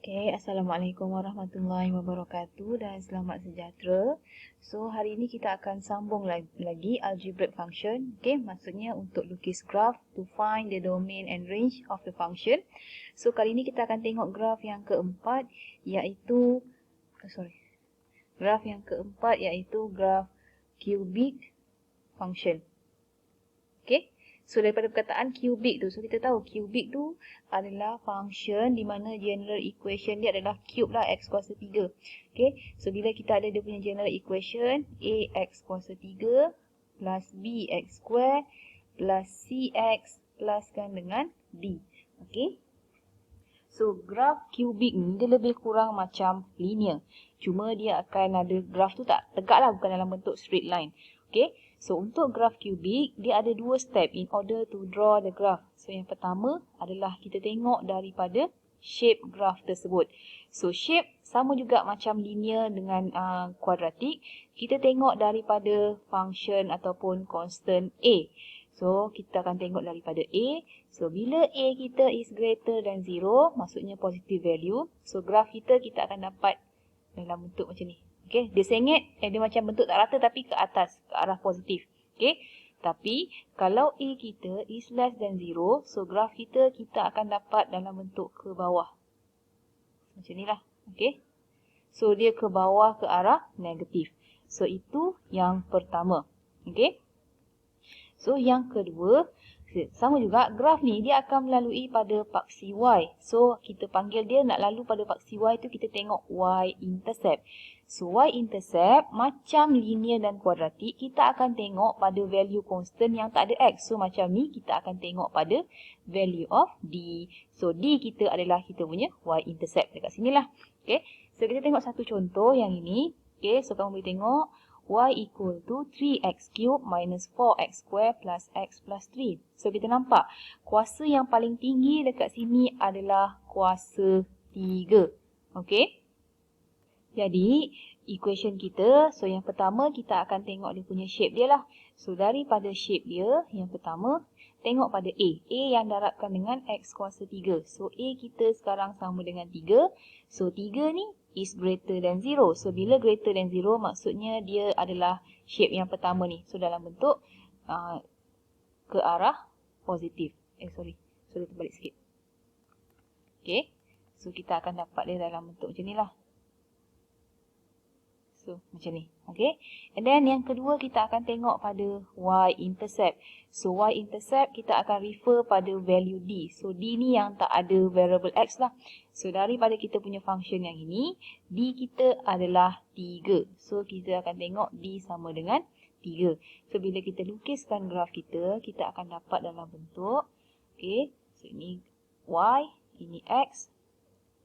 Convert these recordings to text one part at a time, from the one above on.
Okay, Assalamualaikum warahmatullahi wabarakatuh dan selamat sejahtera. So, hari ini kita akan sambung lagi algebraic function. Okay, maksudnya untuk lukis graf to find the domain and range of the function. So, kali ini kita akan tengok graf yang keempat iaitu graf cubic function. Okay. So, daripada perkataan cubic tu, so kita tahu cubic tu adalah function di mana general equation dia adalah cube lah, x kuasa 3. Okay. So, bila kita ada dia punya general equation, ax kuasa 3 plus bx square plus cx pluskan dengan d. Okay. So, graf cubic ni dia lebih kurang macam linear. Cuma dia akan ada graf tu tak tegak lah, bukan dalam bentuk straight line. Okay. So, untuk graf cubic, dia ada dua step in order to draw the graph. So, yang pertama adalah kita tengok daripada shape graf tersebut. So, shape sama juga macam linear dengan kuadratik. Kita tengok daripada function ataupun constant A. So, kita akan tengok daripada A. So, bila A kita is greater than 0, maksudnya positive value. So, graf kita akan dapat dalam bentuk macam ni. Okay, dia sengit, dia macam bentuk tak rata tapi ke atas, ke arah positif. Okay, tapi kalau A kita is less than 0, so graf kita akan dapat dalam bentuk ke bawah. Macam ni lah. Okay, so dia ke bawah ke arah negatif. So, itu yang pertama. Okay, so yang kedua, sama juga graf ni dia akan melalui pada paksi Y. So, kita panggil dia nak lalu pada paksi Y tu kita tengok Y-intercept. So, Y-intercept macam linear dan kuadratik, kita akan tengok pada value constant yang tak ada X. So, macam ni kita akan tengok pada value of D. So, D kita adalah kita punya Y-intercept dekat sini lah. Okay. So, kita tengok satu contoh yang ini. Okay. So, kamu boleh tengok y equal to 3x cube minus 4x square plus x plus 3. So, kita nampak kuasa yang paling tinggi dekat sini adalah kuasa 3. Okay. Jadi, equation kita, so yang pertama kita akan tengok dia punya shape dia lah. So, daripada shape dia, yang pertama, tengok pada A. A yang darabkan dengan x kuasa 3. So, A kita sekarang sama dengan 3. So, 3 ni is greater than 0. So, bila greater than 0, maksudnya dia adalah shape yang pertama ni. So, dalam bentuk ke arah positif. Sorry. So, dia terbalik sikit. Okay. So, kita akan dapat dia dalam bentuk macam ni lah. So, macam ni. Okay. And then, yang kedua, kita akan tengok pada y-intercept. So, y-intercept, kita akan refer pada value D. So, D ni yang tak ada variable X lah. So, daripada kita punya function yang ini, D kita adalah 3. So, kita akan tengok D sama dengan 3. So, bila kita lukiskan graf kita akan dapat dalam bentuk. Okay. So, ini Y, ini X.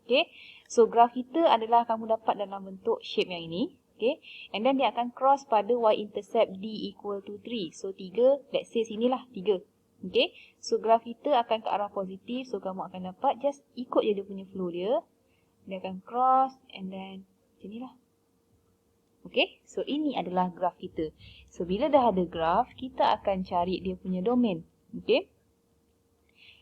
Okay. So, graf kita adalah kamu dapat dalam bentuk shape yang ini. Okay. And then dia akan cross pada y-intercept D equal to 3. So, 3, let's say sinilah 3. Okay. So, graf kita akan ke arah positif. So, kamu akan dapat just ikut je dia punya flow dia. Dia akan cross and then macam ni lah. Okay. So, ini adalah graf kita. So, bila dah ada graf, kita akan cari dia punya domain. Okay.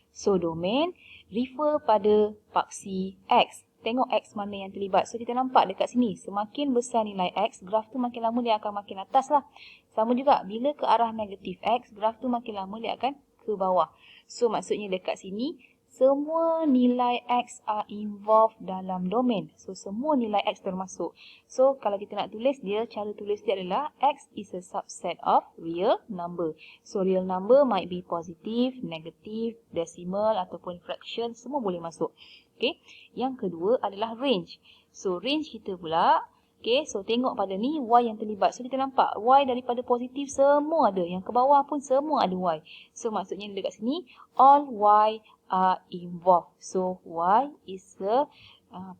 So, domain refer pada paksi X. Tengok X mana yang terlibat. So, kita nampak dekat sini. Semakin besar nilai X, graf tu makin lama dia akan makin atas lah. Sama juga, bila ke arah negatif X, graf tu makin lama dia akan ke bawah. So, maksudnya dekat sini, semua nilai X are involved dalam domain. So, semua nilai X termasuk. So, kalau kita nak tulis dia, cara tulis dia adalah X is a subset of real number. So, real number might be positive, negative, decimal ataupun fraction. Semua boleh masuk. Okay. Yang kedua adalah range. So, range kita pula, okay, so tengok pada ni Y yang terlibat. So, kita nampak Y daripada positif semua ada. Yang ke bawah pun semua ada Y. So, maksudnya dekat sini, all Y are involved. So, Y is a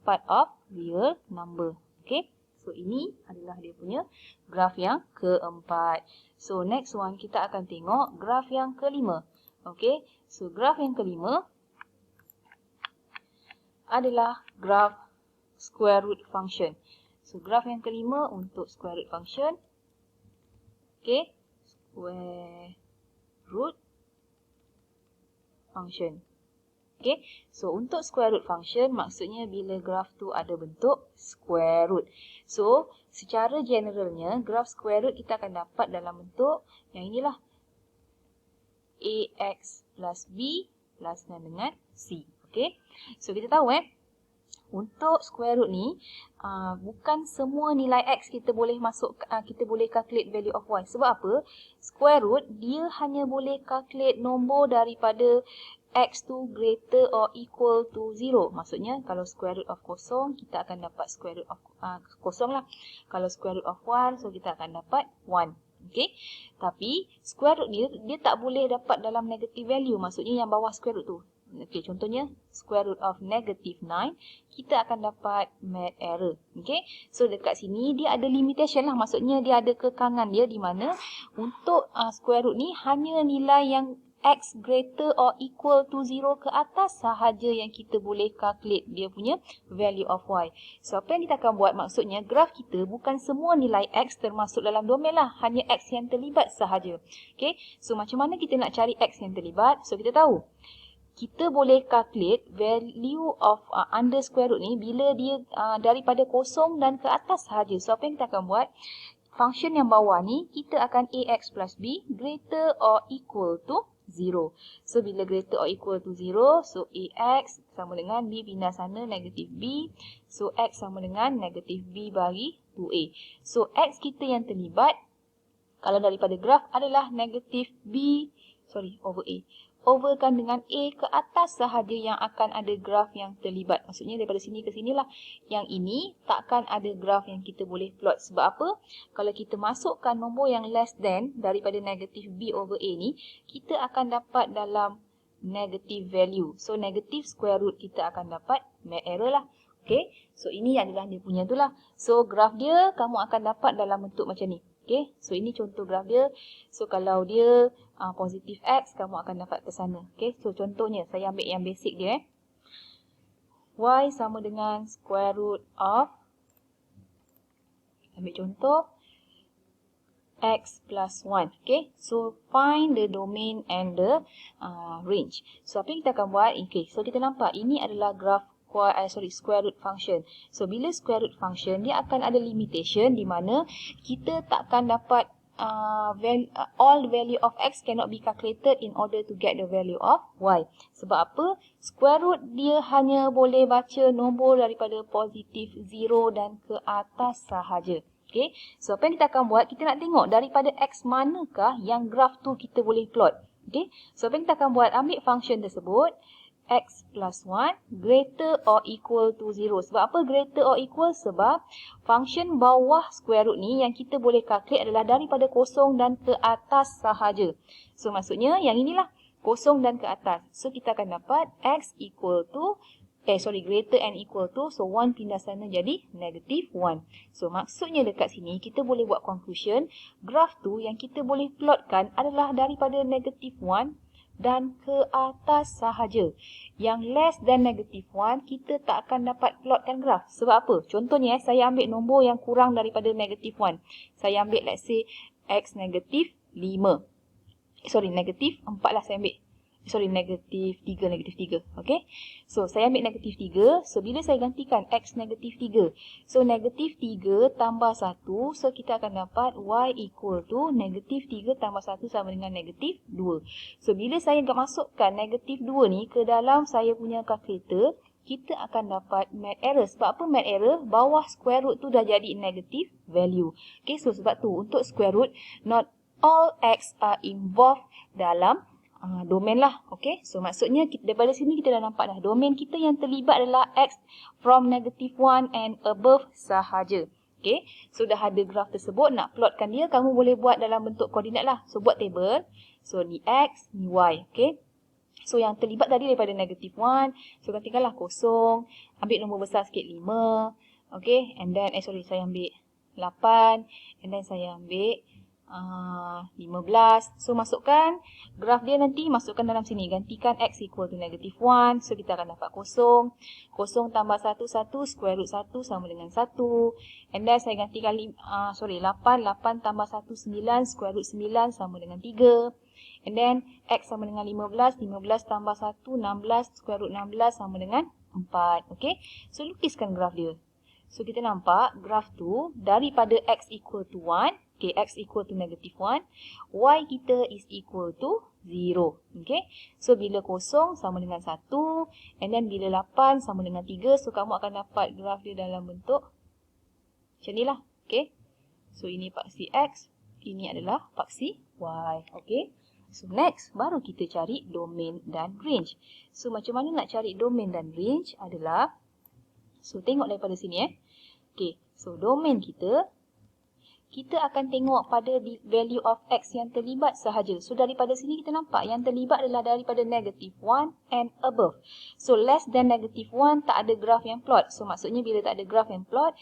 part of real number. Okay. So, ini adalah dia punya graf yang keempat. So, next one kita akan tengok graf yang kelima. Okay. So, graf yang kelima adalah graf square root function. So, graf yang kelima untuk square root function. Okay. Square root function. Okay, so untuk square root function maksudnya bila graf tu ada bentuk square root. So, secara generalnya graf square root kita akan dapat dalam bentuk yang inilah. AX plus B plus dengan C. Okay, so kita tahu untuk square root ni bukan semua nilai X kita boleh kita boleh calculate value of Y. Sebab apa? Square root dia hanya boleh calculate nombor daripada X tu greater or equal to 0. Maksudnya kalau square root of kosong, kita akan dapat square root of kosong lah. Kalau square root of 1, so kita akan dapat 1. Okay. Tapi square root dia tak boleh dapat dalam negative value. Maksudnya yang bawah square root tu. Okay, contohnya square root of negative 9, kita akan dapat math error. Okay. So dekat sini dia ada limitation lah. Maksudnya dia ada kekangan dia di mana untuk square root ni hanya nilai yang X greater or equal to 0 ke atas sahaja yang kita boleh calculate dia punya value of Y. So, apa yang kita akan buat maksudnya graf kita bukan semua nilai X termasuk dalam domain lah. Hanya X yang terlibat sahaja. Okay. So, macam mana kita nak cari X yang terlibat? So, kita tahu. Kita boleh calculate value of under square root ni bila dia daripada kosong dan ke atas sahaja. So, apa yang kita akan buat? Function yang bawah ni kita akan AX plus B greater or equal to 0. So, bila greater or equal to 0, so AX sama dengan B pindah sana, negatif B. So, X sama dengan negatif B bagi 2A. So, X kita yang terlibat, kalau daripada graf adalah negatif B, over A. Overkan dengan A ke atas sahaja yang akan ada graf yang terlibat. Maksudnya daripada sini ke sinilah. Yang ini takkan ada graf yang kita boleh plot. Sebab apa? Kalau kita masukkan nombor yang less than daripada negatif B over A ni, kita akan dapat dalam negative value. So negative square root kita akan dapat math error lah. Okay. So ini adalah dia punya tu lah. So graf dia kamu akan dapat dalam bentuk macam ni. Okay, so ini contoh graf dia. So kalau dia positif X, kamu akan dapat ke sana. Okay, so contohnya saya ambil yang basic dia. Y sama dengan square root of, ambil contoh, X plus 1. Okay, so find the domain and the range. So apa yang kita akan buat? Okay, so kita nampak ini adalah graf square root function. So, bila square root function, dia akan ada limitation di mana kita takkan dapat all the value of X cannot be calculated in order to get the value of Y. Sebab apa? Square root dia hanya boleh baca nombor daripada positif 0 dan ke atas sahaja. Okay. So, apa yang kita akan buat? Kita nak tengok daripada X manakah yang graf tu kita boleh plot. Okay. So, apa yang kita akan buat? Ambil function tersebut. X plus 1 greater or equal to 0. Sebab apa greater or equal? Sebab function bawah square root ni yang kita boleh calculate adalah daripada kosong dan ke atas sahaja. So maksudnya yang inilah kosong dan ke atas. So kita akan dapat X equal to greater and equal to, so 1 pindah sana jadi negatif 1. So maksudnya dekat sini kita boleh buat conclusion, graf tu yang kita boleh plotkan adalah daripada negatif 1 dan ke atas sahaja. Yang less than negative 1, kita tak akan dapat plotkan graf. Sebab apa? Contohnya, saya ambil nombor yang kurang daripada negative 1. Saya ambil, let's say, X negatif 5. Negatif 4 lah saya ambil. Negatif 3. Okay. So, saya ambil negatif 3. So, bila saya gantikan X negatif 3. So, negatif 3 tambah 1. So, kita akan dapat Y equal to negatif 3 tambah 1 sama dengan negatif 2. So, bila saya masukkan negatif 2 ni ke dalam saya punya calculator, kita akan dapat math error. Sebab apa math error? Bawah square root tu dah jadi negative value. Okay, so sebab tu untuk square root, not all X are involved dalam domain lah. Okay. So maksudnya daripada sini kita dah nampak dah. Domain kita yang terlibat adalah X from negative 1 and above sahaja. Okay. So dah ada graf tersebut. Nak plotkan dia, kamu boleh buat dalam bentuk koordinat lah. So buat table. So ni X, ni Y. Okay. So yang terlibat tadi daripada negative 1. So gantikanlah kosong. Ambil nombor besar sikit 5. Okay. And then, saya ambil 8. And then saya ambil 15. So masukkan graf dia nanti, masukkan dalam sini. Gantikan X equal to negative 1. So kita akan dapat kosong. Kosong tambah 1, 1. Square root 1 sama dengan 1. And then saya gantikan 8. 8 tambah 1, 9. Square root 9 sama dengan 3. And then X sama dengan 15. 15 tambah 1, 16. Square root 16 sama dengan 4. Okay. So, lukiskan graf dia. So, kita nampak graf tu daripada X equal to 1. Okay, X equal to negative 1. Y kita is equal to 0. Okay. So, bila kosong sama dengan 1. And then, bila 8 sama dengan 3. So, kamu akan dapat graf dia dalam bentuk macam ni lah. Okay. So, ini paksi X. Ini adalah paksi Y. Okay. So, next, baru kita cari domain dan range. So, macam mana nak cari domain dan range adalah, so, tengok daripada sini. Okay. So, domain kita akan tengok pada value of X yang terlibat sahaja. So, daripada sini kita nampak yang terlibat adalah daripada negative 1 and above. So, less than negative 1 tak ada graf yang plot. So, maksudnya bila tak ada graf yang plot,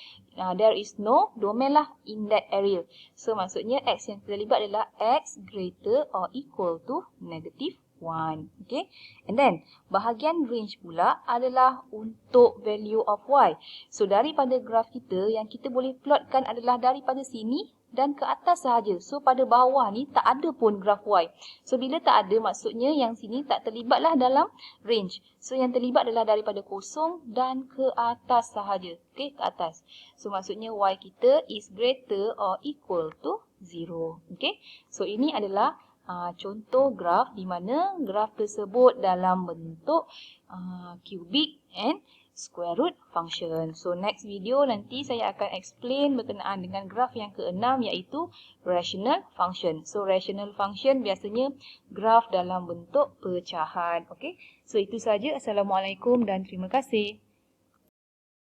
there is no domain lah in that area. So, maksudnya X yang terlibat adalah X greater or equal to negative 1. Okay. And then, bahagian range pula adalah untuk value of Y. So, daripada graf kita, yang kita boleh plotkan adalah daripada sini dan ke atas sahaja. So, pada bawah ni tak ada pun graf Y. So, bila tak ada, maksudnya yang sini tak terlibatlah dalam range. So, yang terlibat adalah daripada kosong dan ke atas sahaja. Okay, ke atas. So, maksudnya Y kita is greater or equal to 0. Okay. So, ini adalah contoh graf di mana graf tersebut dalam bentuk cubic and square root function. So, next video nanti saya akan explain berkenaan dengan graf yang ke-6 iaitu rational function. So, rational function biasanya graf dalam bentuk pecahan. Okay. So, itu saja. Assalamualaikum dan terima kasih.